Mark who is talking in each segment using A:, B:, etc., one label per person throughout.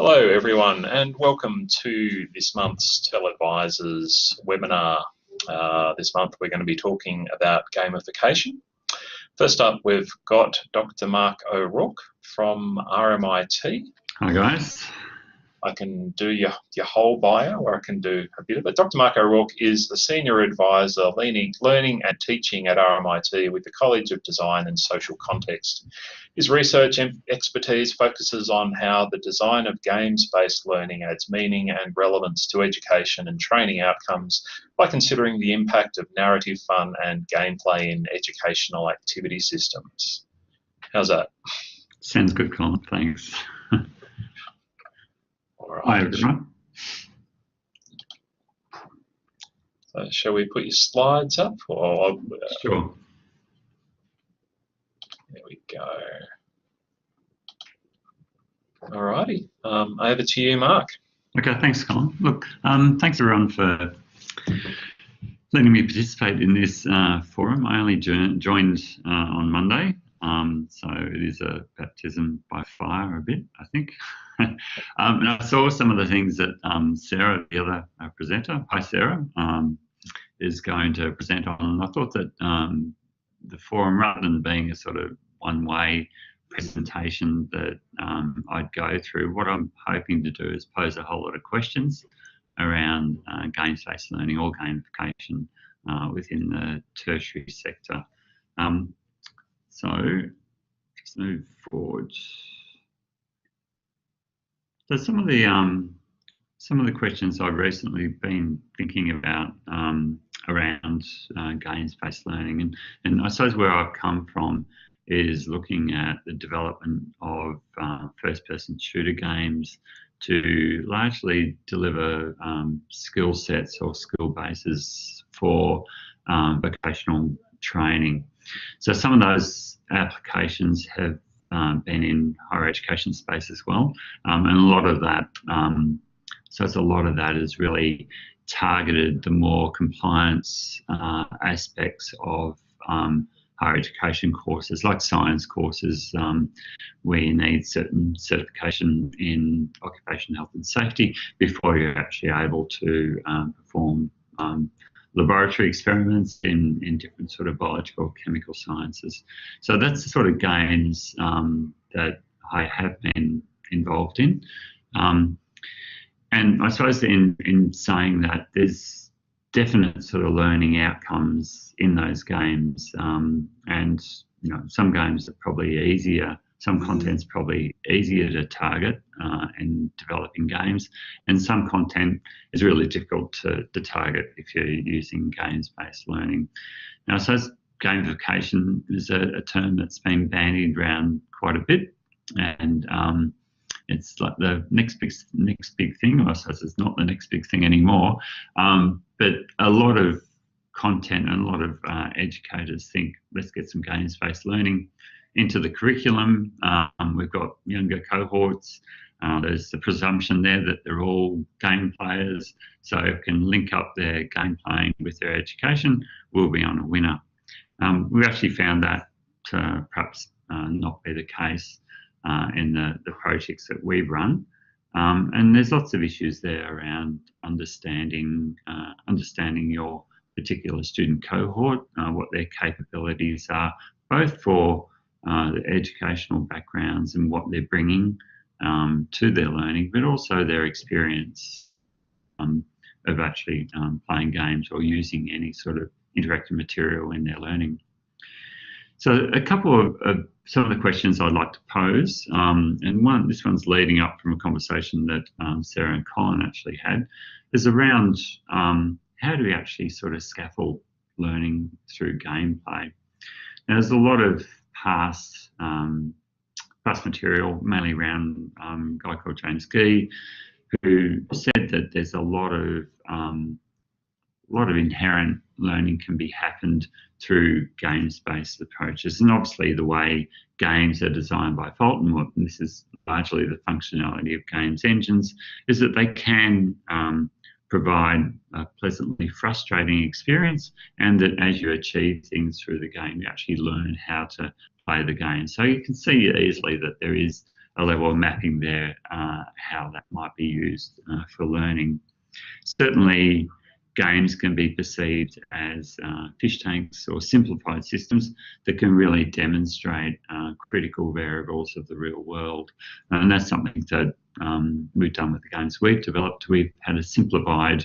A: Hello everyone and welcome to this month's TELedvisors webinar. This month we're going to be talking about gamification. First up we've got Dr. Mark O'Rourke from RMIT.
B: Hi guys.
A: I can do your whole bio, or I can do a bit of it. Dr. Mark O'Rourke is the Senior Advisor Learning and Teaching at RMIT with the College of Design and Social Context. His research expertise focuses on how the design of games-based learning adds meaning and relevance to education and training outcomes by considering the impact of narrative fun and gameplay in educational activity systems. How's that?
B: Sounds good, Colin. Thanks.
A: All right.
B: Hi everyone.
A: So shall we put your slides up? Or,
B: Sure.
A: There we go. All righty. Over to you, Mark.
B: Okay, thanks, Colin. Look, thanks everyone for letting me participate in this forum. I only joined on Monday, so it is a baptism by fire a bit, I think. And I saw some of the things that Sarah, the other presenter, hi Sarah, is going to present on. And I thought that the forum, rather than being a sort of one-way presentation that I'd go through, what I'm hoping to do is pose a whole lot of questions around games-based learning or gamification within the tertiary sector. So let's move forward. So some of the questions I've recently been thinking about around games-based learning, and I suppose where I've come from is looking at the development of first-person shooter games to largely deliver skill sets or skill bases for vocational training. So some of those applications have been in higher education space as well, and a lot of that, a lot of that is really targeted the more compliance aspects of higher education courses, like science courses, where you need certain certification in occupational health and safety before you're actually able to perform laboratory experiments in different sort of biological or chemical sciences. So that's the sort of games that I have been involved in. And I suppose in saying that, there's definite sort of learning outcomes in those games, and you know, some games are probably easier, some content's probably easier to target in developing games, and some content is really difficult to target if you're using games-based learning. Now, so gamification is a term that's been bandied around quite a bit, and it's like the next big thing. Or I suppose it's not the next big thing anymore, but a lot of content and a lot of educators think, let's get some games-based learning into the curriculum. We've got younger cohorts. There's the presumption there that they're all game players, so if we can link up their game playing with their education, we'll be on a winner. We've actually found that to perhaps not be the case in the projects that we've run, and there's lots of issues there around understanding your particular student cohort, what their capabilities are, both for the educational backgrounds and what they're bringing to their learning, but also their experience of actually playing games or using any sort of interactive material in their learning. So a couple of some of the questions I'd like to pose, and this one's leading up from a conversation that Sarah and Colin actually had, is around how do we actually sort of scaffold learning through gameplay? Now, there's a lot of past material, mainly around a guy called James Gee, who said that there's a lot of inherent learning can be happened through games-based approaches, and obviously the way games are designed by default, and this is largely the functionality of games engines, is that they can provide a pleasantly frustrating experience, and that as you achieve things through the game, you actually learn how to play the game. So you can see easily that there is a level of mapping there, how that might be used for learning. Certainly, games can be perceived as fish tanks or simplified systems that can really demonstrate critical variables of the real world. And that's something that we've done with the games we've developed. We've had a simplified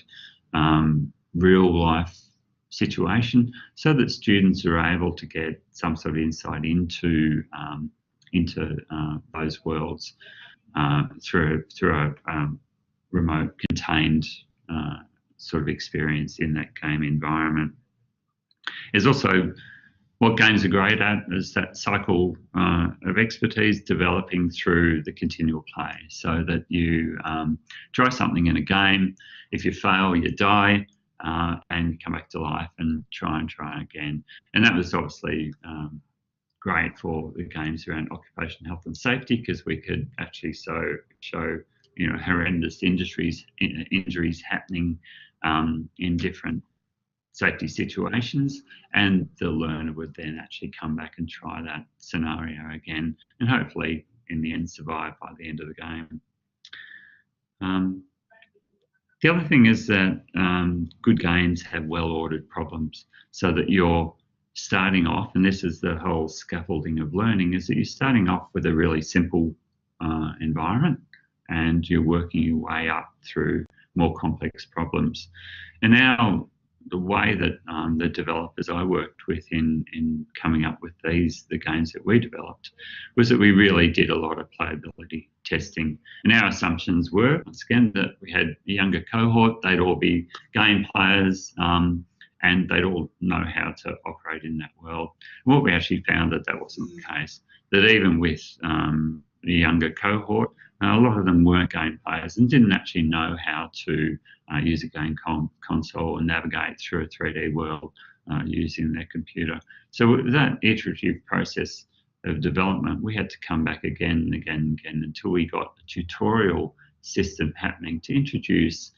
B: real life situation so that students are able to get some sort of insight into those worlds through a remote contained sort of experience in that game environment. There's also what games are great at is that cycle of expertise developing through the continual play, so that you try something in a game. If you fail, you die, and you come back to life and try again. And that was obviously great for the games around occupational health and safety, because we could actually show horrendous injuries happening in different safety situations, and the learner would then actually come back and try that scenario again, and hopefully in the end survive by the end of the game. The other thing is that good games have well-ordered problems, so that you're starting off, and this is the whole scaffolding of learning, is that you're starting off with a really simple environment, and you're working your way up through more complex problems. And now the way that the developers I worked with in coming up with the games that we developed, was that we really did a lot of playability testing. And our assumptions were, once again, that we had a younger cohort, they'd all be game players, and they'd all know how to operate in that world. And what we actually found that wasn't the case, that even with the younger cohort, a lot of them weren't game players and didn't actually know how to use a game console and navigate through a 3D world using their computer. So with that iterative process of development, we had to come back again and again and again until we got a tutorial system happening to introduce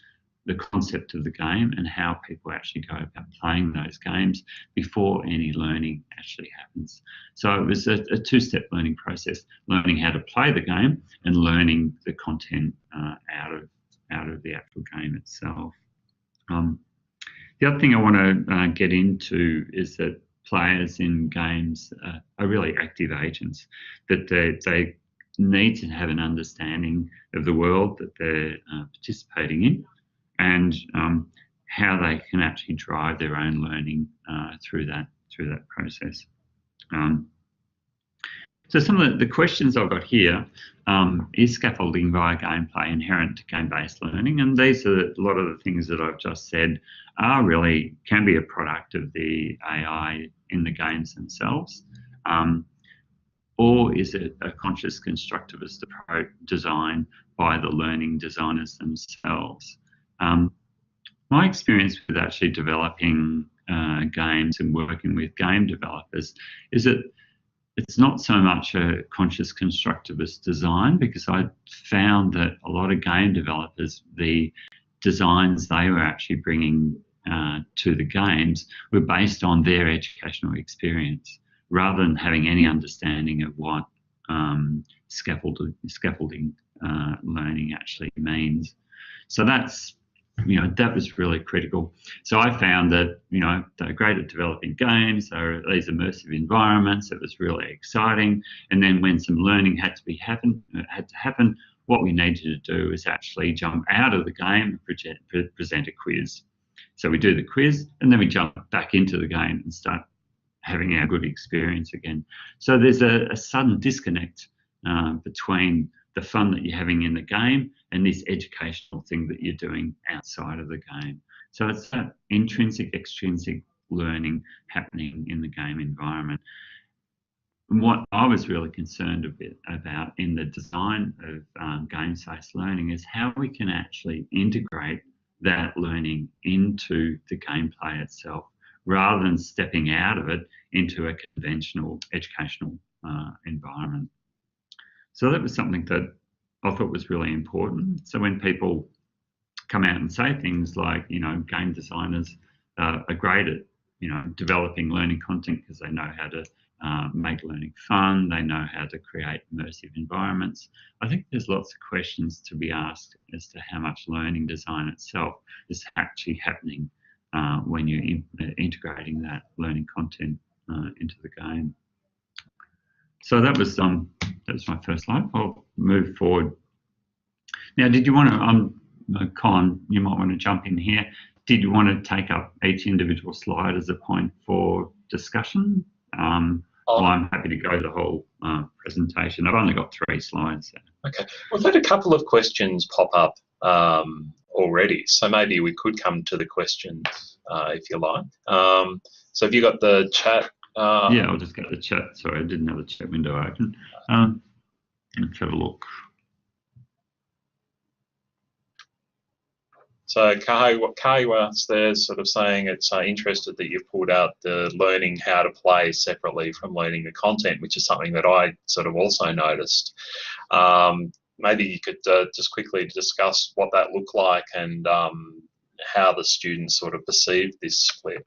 B: the concept of the game and how people actually go about playing those games before any learning actually happens. So it was a two-step learning process, learning how to play the game and learning the content out of the actual game itself. The other thing I want to get into is that players in games are really active agents, that they need to have an understanding of the world that they're participating in, and how they can actually drive their own learning through that process. So some of the questions I've got here, is scaffolding via gameplay inherent to game-based learning? And these are a lot of the things that I've just said can be a product of the AI in the games themselves. Or is it a conscious constructivist approach designed by the learning designers themselves? My experience with actually developing games and working with game developers is that it's not so much a conscious constructivist design, because I found that a lot of game developers, the designs they were actually bringing to the games were based on their educational experience, rather than having any understanding of what scaffolding learning actually means. So that was really critical. So I found that, they're great at developing games, they're these immersive environments, it was really exciting. And then when some learning had to happen, what we needed to do is actually jump out of the game and present a quiz. So we do the quiz and then we jump back into the game and start having our good experience again. So there's a sudden disconnect between the fun that you're having in the game and this educational thing that you're doing outside of the game. So it's that intrinsic, extrinsic learning happening in the game environment. And what I was really concerned a bit about in the design of games-based learning is how we can actually integrate that learning into the gameplay itself, rather than stepping out of it into a conventional educational environment. So that was something that I thought was really important. So when people come out and say things like, game designers are great at, developing learning content because they know how to make learning fun. They know how to create immersive environments. I think there's lots of questions to be asked as to how much learning design itself is actually happening when you're integrating that learning content into the game. So that was my first slide. I'll move forward. Now, did you want to, Con, you might want to jump in here. Did you want to take up each individual slide as a point for discussion? Well, I'm happy to go the whole presentation. I've only got 3 slides. So.
A: Okay. We've had a couple of questions pop up already, so maybe we could come to the questions if you like. So have you got the chat?
B: Yeah, I'll just get the chat. Sorry, I didn't have the chat window open. Let's have a look.
A: So Kaiwa's there sort of saying it's interested that you've pulled out the learning how to play separately from learning the content, which is something that I sort of also noticed. Maybe you could just quickly discuss what that looked like and how the students sort of perceived this split.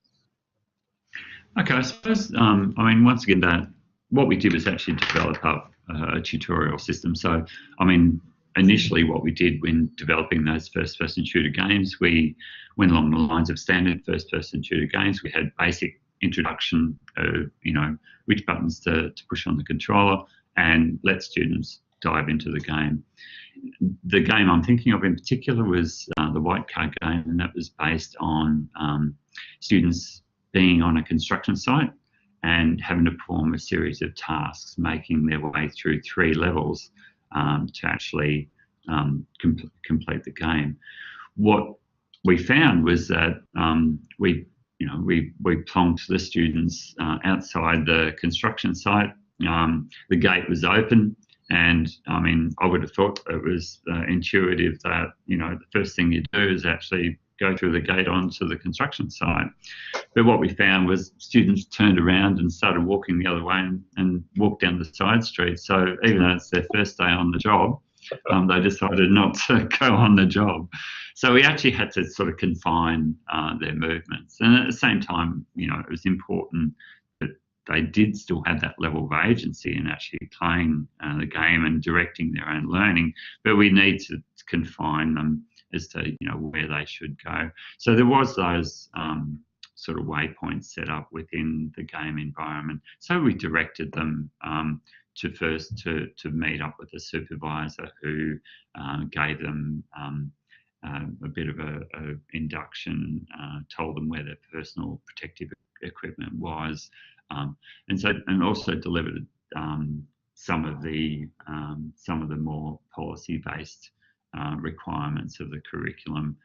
B: Okay, I suppose, I mean, once again, what we did was actually develop up a tutorial system. So, I mean, initially what we did when developing those first-person shooter games, we went along the lines of standard first-person shooter games. We had basic introduction of, you know, which buttons to push on the controller and let students dive into the game. The game I'm thinking of in particular was the White Card game, and that was based on students being on a construction site and having to perform a series of tasks, making their way through 3 levels to actually complete the game. What we found was that we plonked the students outside the construction site. The gate was open, and I mean, I would have thought it was intuitive that, you know, the first thing you do is actually go through the gate onto the construction site. But what we found was students turned around and started walking the other way and walked down the side street. So even though it's their first day on the job, they decided not to go on the job. So we actually had to sort of confine their movements. And at the same time, you know, it was important that they did still have that level of agency in actually playing the game and directing their own learning. But we need to confine them as to, you know, where they should go. So there was those sort of waypoints set up within the game environment. So we directed them to meet up with a supervisor who gave them a bit of a induction, told them where their personal protective equipment was, and also delivered some of the more policy-based requirements of the curriculum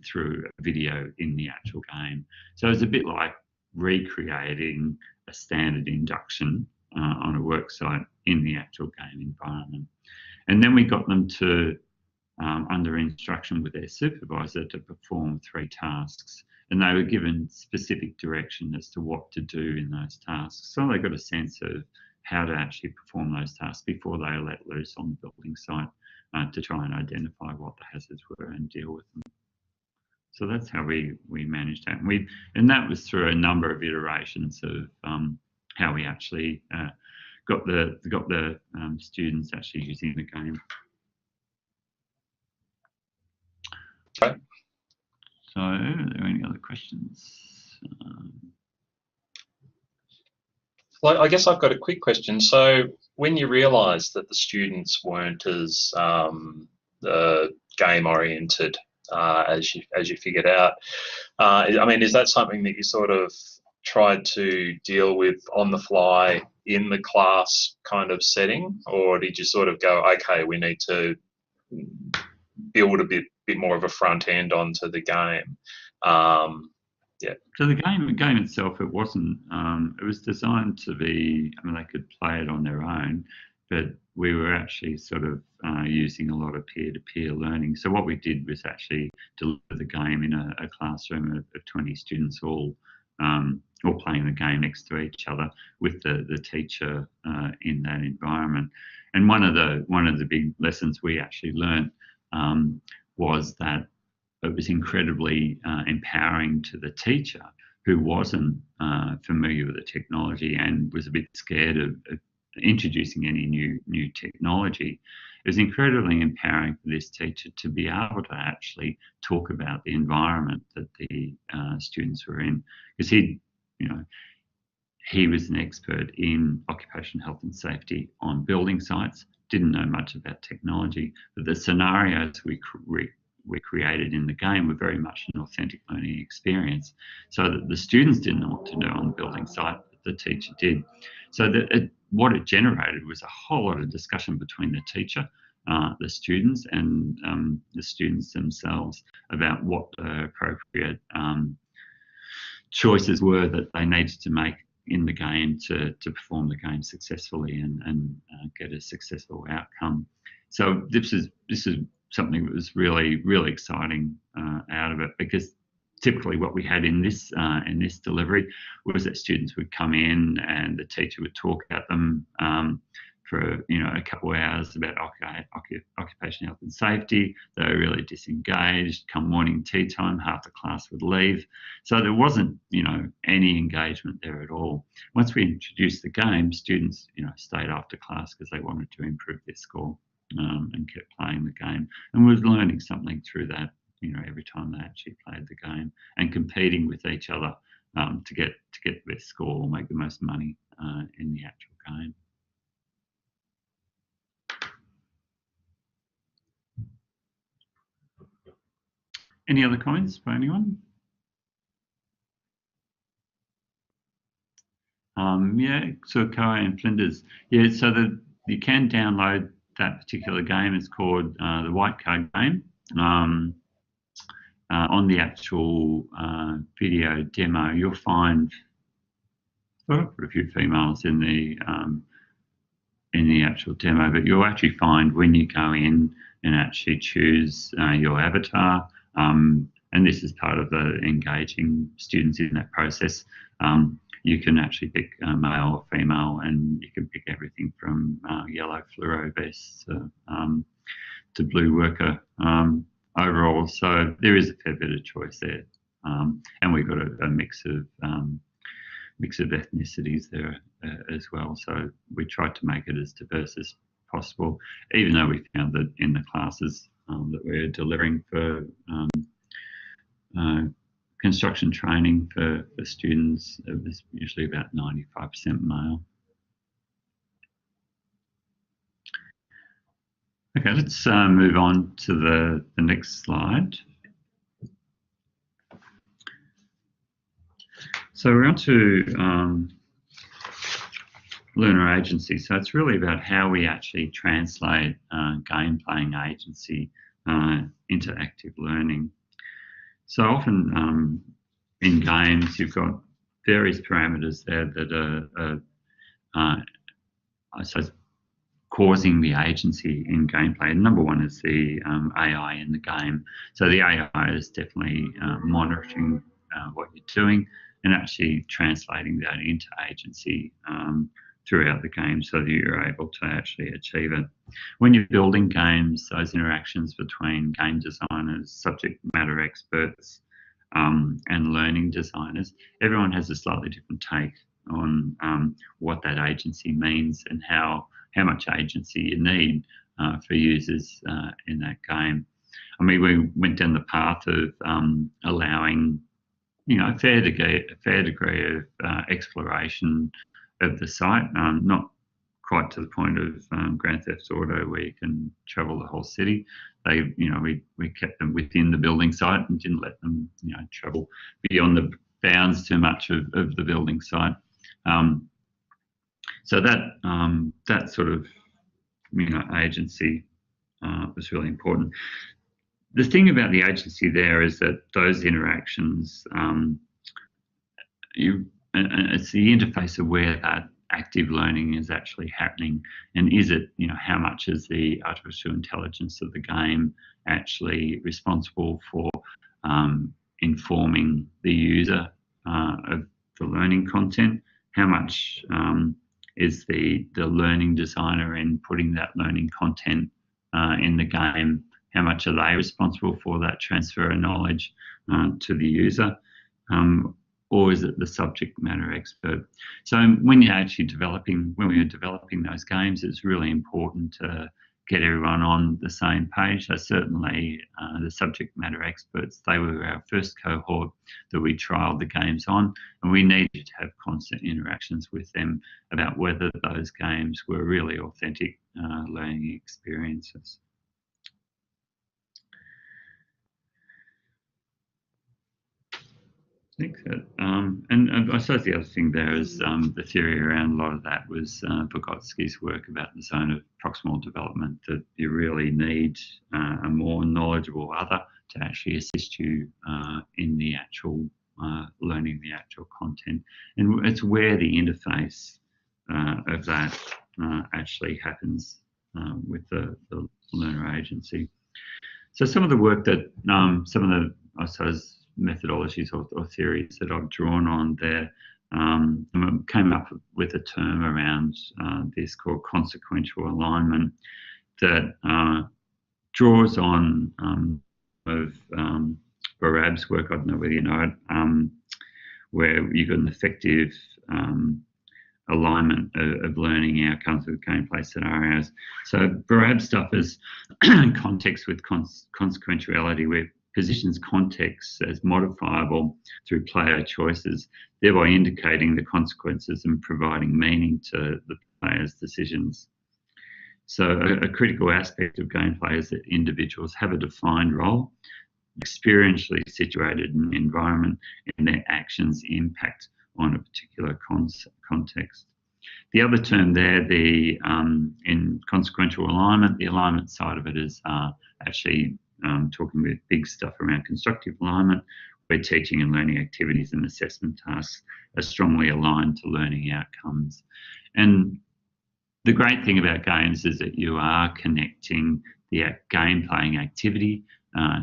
B: through a video in the actual game. So it's a bit like recreating a standard induction on a work site in the actual game environment. And then we got them to, under instruction with their supervisor, to perform 3 tasks. And they were given specific direction as to what to do in those tasks. So they got a sense of how to actually perform those tasks before they were let loose on the building site to try and identify what the hazards were and deal with them. So that's how we managed that. And that was through a number of iterations of how we actually got the students actually using the game.
A: Okay.
B: So are there any other questions?
A: Well, I guess I've got a quick question. So when you realised that the students weren't as game oriented as you figured out, I mean, is that something that you sort of tried to deal with on the fly in the class kind of setting, or did you sort of go, okay, we need to build a bit more of a front end onto the game? Yeah.
B: So the game itself, it wasn't. It was designed to be. I mean, they could play it on their own, but we were actually sort of using a lot of peer-to-peer learning. So what we did was actually deliver the game in a classroom of 20 students, all playing the game next to each other with the teacher in that environment. And one of the big lessons we actually learned was that it was incredibly empowering to the teacher who wasn't familiar with the technology and was a bit scared of introducing any new technology, it was incredibly empowering for this teacher to be able to actually talk about the environment that the students were in, because he was an expert in occupational health and safety on building sites, didn't know much about technology, but the scenarios we created in the game were very much an authentic learning experience, so that the students didn't know what to do on the building site, but the teacher did. So what it generated was a whole lot of discussion between the teacher, the students, and the students themselves about what the appropriate choices were that they needed to make in the game to perform the game successfully and get a successful outcome. So this is something that was really exciting out of it, because typically what we had in this delivery was that students would come in and the teacher would talk at them for a couple of hours about occupational health and safety. They were really disengaged. Come morning tea time, half the class would leave. So there wasn't any engagement there at all. Once we introduced the game, students stayed after class because they wanted to improve their score and kept playing the game, and was learning something through that every time they actually played the game, and competing with each other to get the best score or make the most money in the actual game. Any other comments by anyone? Yeah, so Koa and Flinders. Yeah, so you can download that particular game. It's called the White Card Game. On the actual video demo, you'll find, I thought I put a few females in the actual demo, but you'll actually find when you go in and actually choose your avatar, and this is part of the engaging students in that process, you can actually pick male or female, and you can pick everything from yellow fluoro vests to blue worker overall. So there is a fair bit of choice there, and we've got a mix of ethnicities there as well. So we tried to make it as diverse as possible, even though we found that in the classes that we're delivering for construction training for students, it was usually about 95% male. Okay, let's move on to the next slide. So we're on to learner agency. So it's really about how we actually translate game playing agency into active learning. So often in games, you've got various parameters there that are I suppose, causing the agency in gameplay. And number one is the AI in the game. So the AI is definitely monitoring what you're doing and actually translating that into agency throughout the game so that you're able to actually achieve it. When you're building games, those interactions between game designers, subject matter experts, and learning designers, everyone has a slightly different take on what that agency means and how much agency you need for users in that game. I mean, we went down the path of allowing, a fair degree of exploration of the site, not quite to the point of Grand Theft Auto where you can travel the whole city. They, we kept them within the building site and didn't let them, travel beyond the bounds too much of the building site. So that sort of, agency was really important. The thing about the agency there is that those interactions, it's the interface of where that active learning is actually happening, and is it, how much is the artificial intelligence of the game actually responsible for informing the user of the learning content? How much is the learning designer in putting that learning content in the game? How much are they responsible for that transfer of knowledge to the user? or is it the subject matter expert? So when you're actually when we were developing those games, it's really important to get everyone on the same page. So certainly the subject matter experts, they were our first cohort that we trialled the games on, and we needed to have constant interactions with them about whether those games were really authentic learning experiences. And I suppose the other thing there is the theory around a lot of that was Vygotsky's work about the zone of proximal development, that you really need a more knowledgeable other to actually assist you in the actual learning the actual content. And it's where the interface of that actually happens with the learner agency. So some of the work that, some of the, I suppose, methodologies or theories that I've drawn on there came up with a term around this called consequential alignment that draws on of Barab's work. I don't know whether you know it, where you've got an effective alignment of learning outcomes with gameplay scenarios. So Barab's stuff is context with consequentiality, where positions context as modifiable through player choices, thereby indicating the consequences and providing meaning to the player's decisions. So a critical aspect of gameplay is that individuals have a defined role, experientially situated in the environment, and their actions impact on a particular context. The other term there, in consequential alignment, the alignment side of it is actually talking with big stuff around constructive alignment, where teaching and learning activities and assessment tasks are strongly aligned to learning outcomes. And the great thing about games is that you are connecting the game playing activity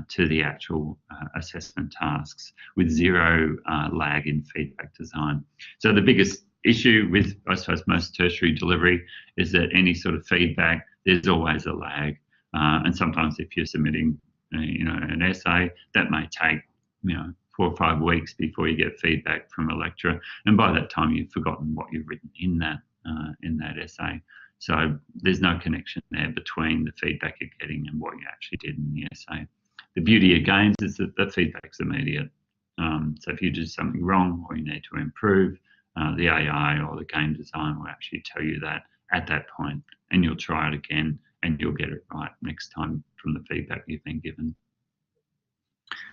B: to the actual assessment tasks with zero lag in feedback design. So the biggest issue with, I suppose, most tertiary delivery is that any sort of feedback, there's always a lag. And sometimes if you're submitting an essay, that may take 4 or 5 weeks before you get feedback from a lecturer, and by that time you've forgotten what you've written in that essay. So there's no connection there between the feedback you're getting and what you actually did in the essay. The beauty of games is that the feedback's immediate. So if you do something wrong or you need to improve, the AI or the game design will actually tell you that at that point, and you'll try it again and you'll get it right next time from the feedback you've been given.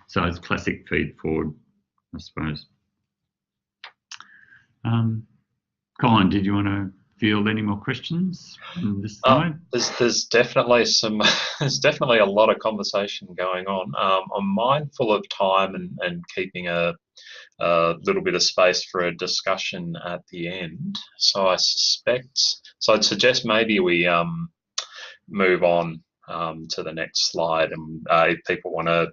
B: So it's classic feed forward, I suppose. Colin, did you want to field any more questions on this slide?
A: There's definitely there's definitely a lot of conversation going on. I'm mindful of time and keeping a little bit of space for a discussion at the end. So I'd suggest maybe we move on to the next slide, and if people want to,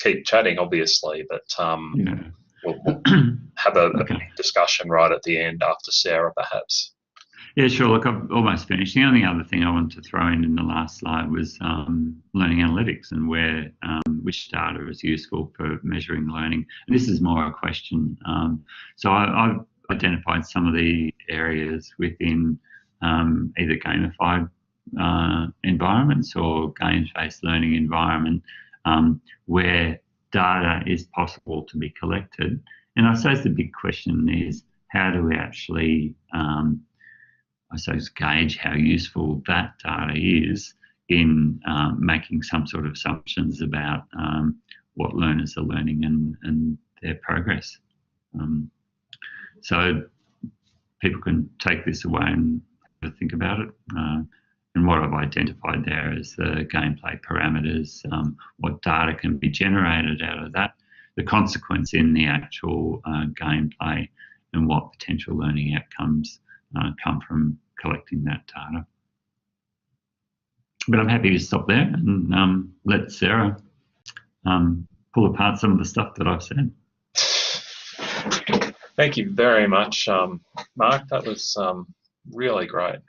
A: keep chatting, obviously, but we'll have a discussion right at the end after Sarah, perhaps.
B: Yeah, sure. Look, I've almost finished. The only other thing I wanted to throw in the last slide was learning analytics and where which data is useful for measuring learning. And this is more a question. So I've identified some of the areas within either gamified environments or games-based learning environment where data is possible to be collected. And I suppose the big question is, how do we actually, gauge how useful that data is in making some sort of assumptions about what learners are learning and their progress. So people can take this away and think about it. And what I've identified there is the gameplay parameters, what data can be generated out of that, the consequence in the actual gameplay, and what potential learning outcomes come from collecting that data. But I'm happy to stop there and let Sarah pull apart some of the stuff that I've said.
A: Thank you very much, Mark. That was really great.